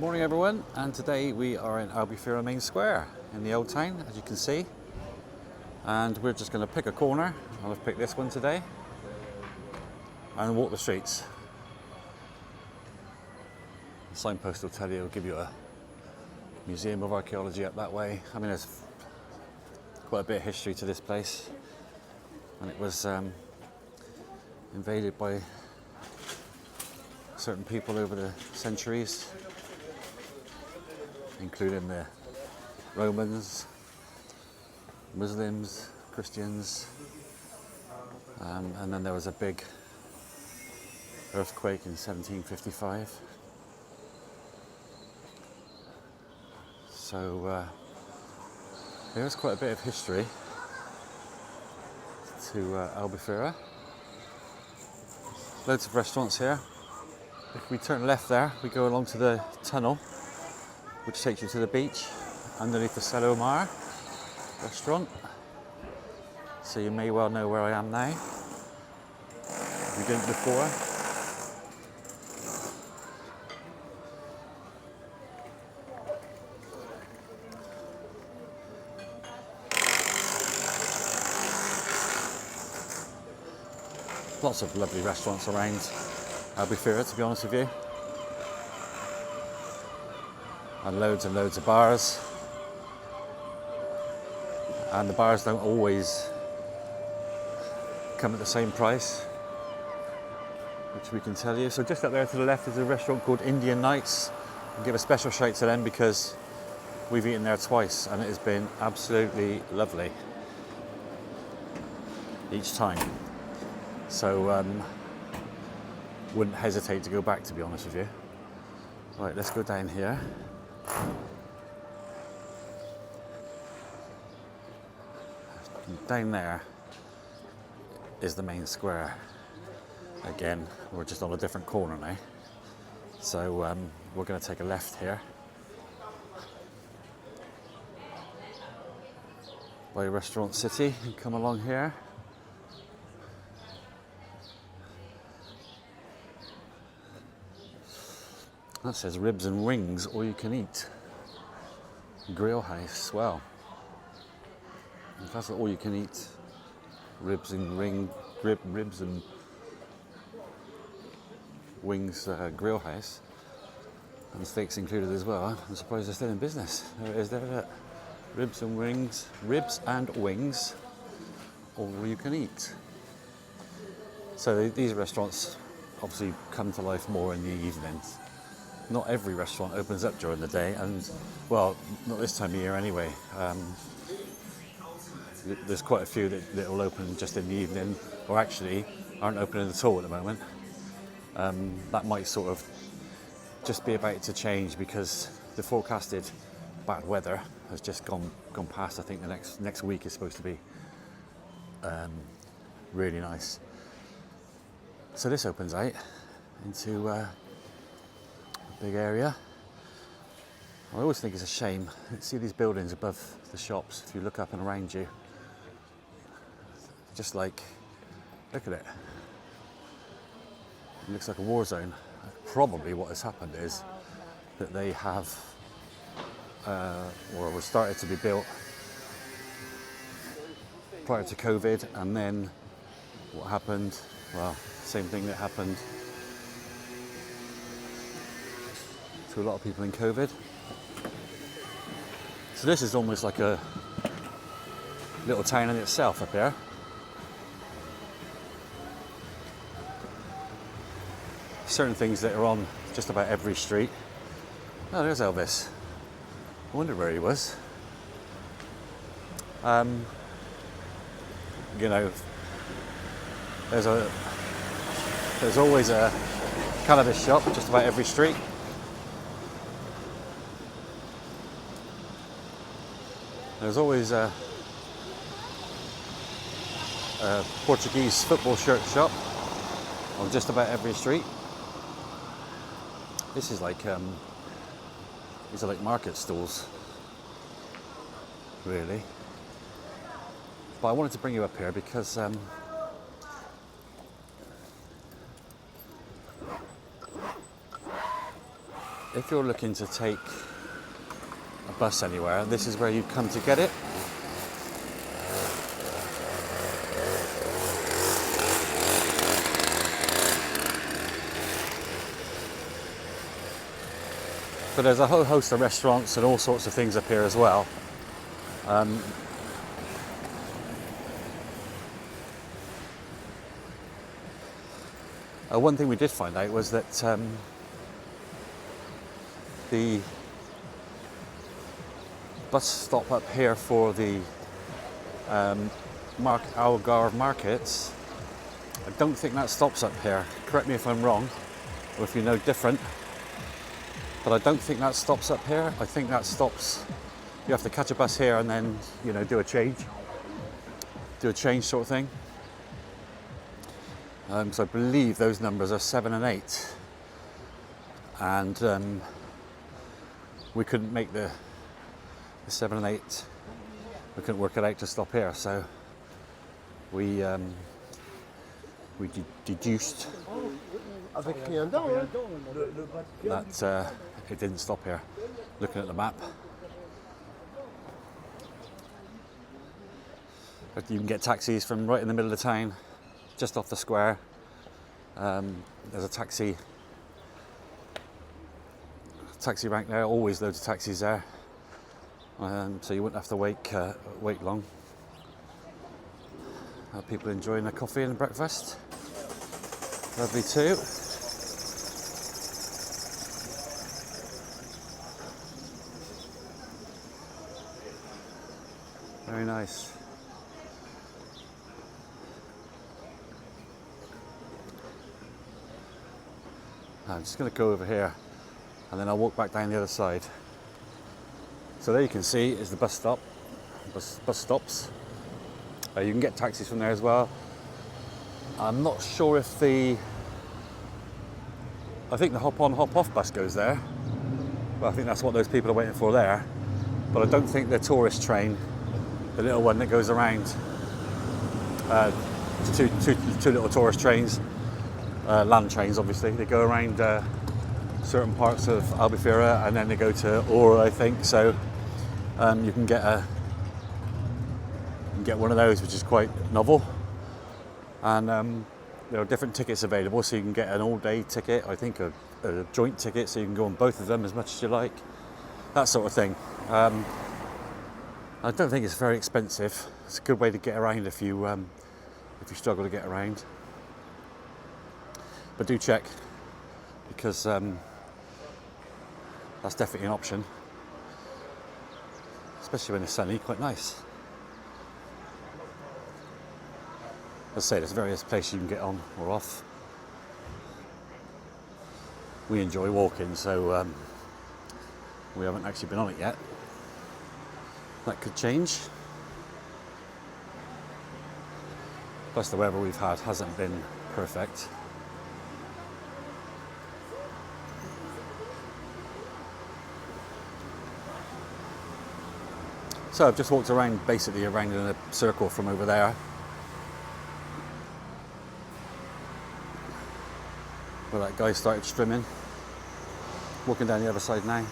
Morning everyone, and today we are in Albufeira main square in the old town, as you can see, and we're just going to pick a corner. I've picked this one today and walk the streets. The signpost will tell you, it'll give you a museum of archaeology up that way. I mean, there's quite a bit of history to this place, and it was invaded by certain people over the centuries, including the Romans, Muslims, Christians, and then there was a big earthquake in 1755. So there's quite a bit of history to Albufeira. Loads of restaurants here. If we turn left there, we go along to the tunnel, which takes you to the beach underneath the Celo Mar restaurant. So you may well know where I am now. If you didn't before. Lots of lovely restaurants around Albufeira, to be honest with you. And loads of bars. And the bars don't always come at the same price, which we can tell you. So just up there to the left is a restaurant called Indian Nights. I'll give a special shout to them because we've eaten there twice and it has been absolutely lovely each time. So wouldn't hesitate to go back, to be honest with you. Right, let's go down here. Down there is the main square. Again, we're just on a different corner now. So we're going to take a left here by Restaurant City and come along here. That says ribs and wings, all you can eat. Grill house, well. If that's all you can eat, ribs and wings grill house, and steaks included as well, I'm surprised they're still in business. There it is there, look. Ribs and wings, all you can eat. So these restaurants obviously come to life more in the evenings. Not every restaurant opens up during the day, and well, not this time of year anyway. There's quite a few that will open just in the evening, or actually aren't opening at all at the moment. That might sort of just be about to change because the forecasted bad weather has just gone past. I think the next week is supposed to be really nice. So this opens out into a big area. I always think it's a shame. See these buildings above the shops, if you look up and around you, just like, look at it. It looks like a war zone. Probably what has happened is that they have, or were started to be built prior to COVID, and then what happened? Well, same thing that happened to a lot of people in COVID. So this is almost like a little town in itself up here. Certain things that are on just about every street. Oh, there's Elvis. I wondered where he was. You know, there's always a cannabis shop just about every street. There's always a Portuguese football shirt shop on just about every street. This is like these are like market stalls, really. But I wanted to bring you up here because if you're looking to take a bus anywhere, this is where you come to get it. But there's a whole host of restaurants and all sorts of things up here as well. One thing we did find out was that the bus stop up here for the Algarve markets, I don't think that stops up here. Correct me if I'm wrong, or if you know different. But I don't think that stops up here. I think that stops, you have to catch a bus here and then, you know, do a change sort of thing. So I believe those numbers are 7 and 8. And we couldn't make the 7 and 8, we couldn't work it out to stop here. So we deduced that it didn't stop here, looking at the map. But you can get taxis from right in the middle of the town, just off the square. There's a taxi rank there, always loads of taxis there. So you wouldn't have to wait long. People enjoying their coffee and breakfast. Lovely too. Very nice. I'm just going to go over here and then I'll walk back down the other side. So there you can see is the bus stops. You can get taxis from there as well. I'm not sure if I think the hop on hop off bus goes there. Well, I think that's what those people are waiting for there. But I don't think the tourist train, the little one that goes around, two little tourist trains, land trains obviously, they go around certain parts of Albufeira and then they go to Ouro, I think. So you can get one of those, which is quite novel. And there are different tickets available, so you can get an all-day ticket, I think a joint ticket, so you can go on both of them as much as you like, that sort of thing. I don't think it's very expensive. It's a good way to get around if you struggle to get around. But do check, because that's definitely an option, especially when it's sunny. Quite nice. As I say, there's various places you can get on or off. We enjoy walking, so we haven't actually been on it yet. That could change. Plus the weather we've had hasn't been perfect. So I've just walked around, basically around in a circle from over there. Where that guy started swimming. Walking down the other side now.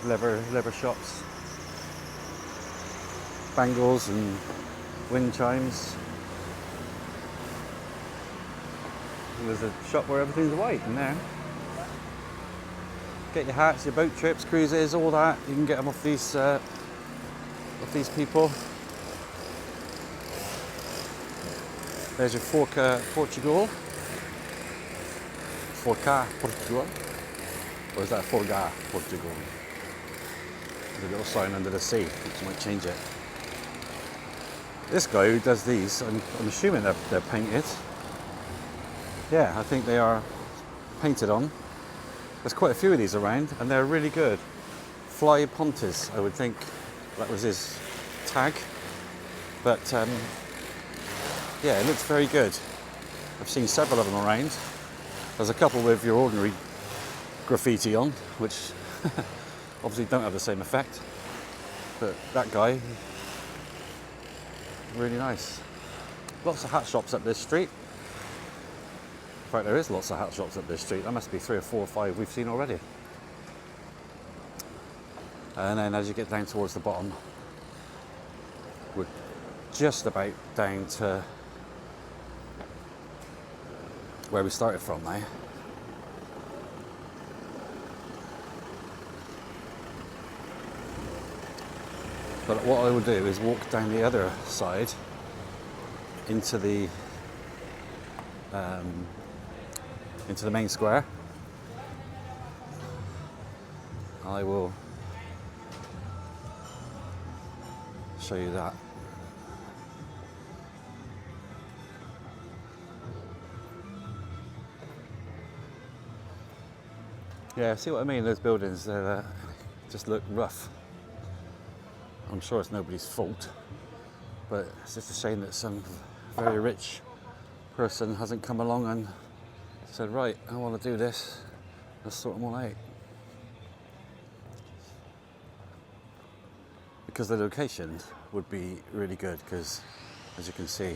Leather shops. Bangles and wind chimes. There's a shop where everything's white in there. Get your hats, your boat trips, cruises, all that. You can get them off these people. There's your Portugal. Forca Portugal. Or is that Forga Portugal? There's a little sign under the sea, which might change it. This guy who does these, I'm assuming they're painted. Yeah, I think they are painted on. There's quite a few of these around, and they're really good. Fly Pontes, I would think that was his tag. But yeah, it looks very good. I've seen several of them around. There's a couple with your ordinary graffiti on, which obviously don't have the same effect. But that guy, really nice. Lots of hat shops up this street. In fact, there is lots of hat shops up this street. There must be 3 or 4 or 5 we've seen already. And then as you get down towards the bottom, we're just about down to where we started from now. But what I will do is walk down the other side into the main square. I will show you that. Yeah, see what I mean? Those buildings just look rough. I'm sure it's nobody's fault, but it's just a shame that some very rich person hasn't come along and said, right, I want to do this, let's sort them all out. Because the location would be really good, because as you can see,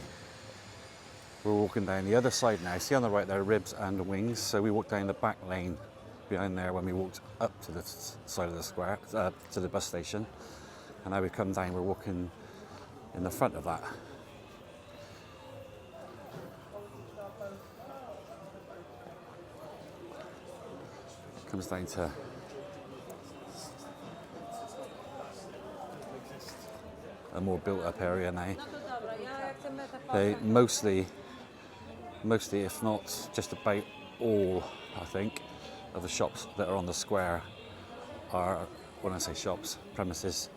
we're walking down the other side now. See on the right there, ribs and wings. So we walked down the back lane behind there when we walked up to the side of the square, to the bus station. And now we've come down, we're walking in the front of that. Comes down to a more built up area now. They mostly, if not just about all, I think, of the shops that are on the square are, when I say shops, premises,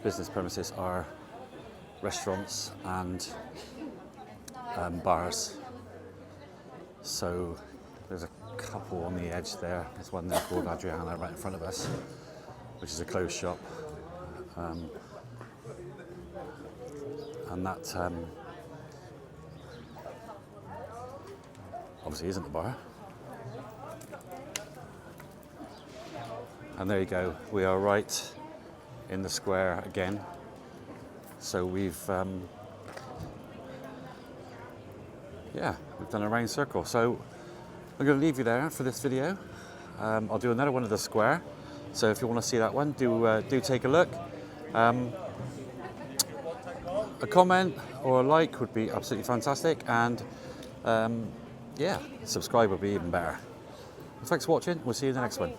business premises, are restaurants and bars. So there's a couple on the edge there. There's one there called Adriana right in front of us, which is a closed shop. And that obviously isn't the bar. And there you go, we are right in the square again. So we've done a round circle. So I'm going to leave you there for this video. I'll do another one of the square. So if you want to see that one, do take a look. A comment or a like would be absolutely fantastic, and subscribe would be even better. Thanks for watching. We'll see you in the next one.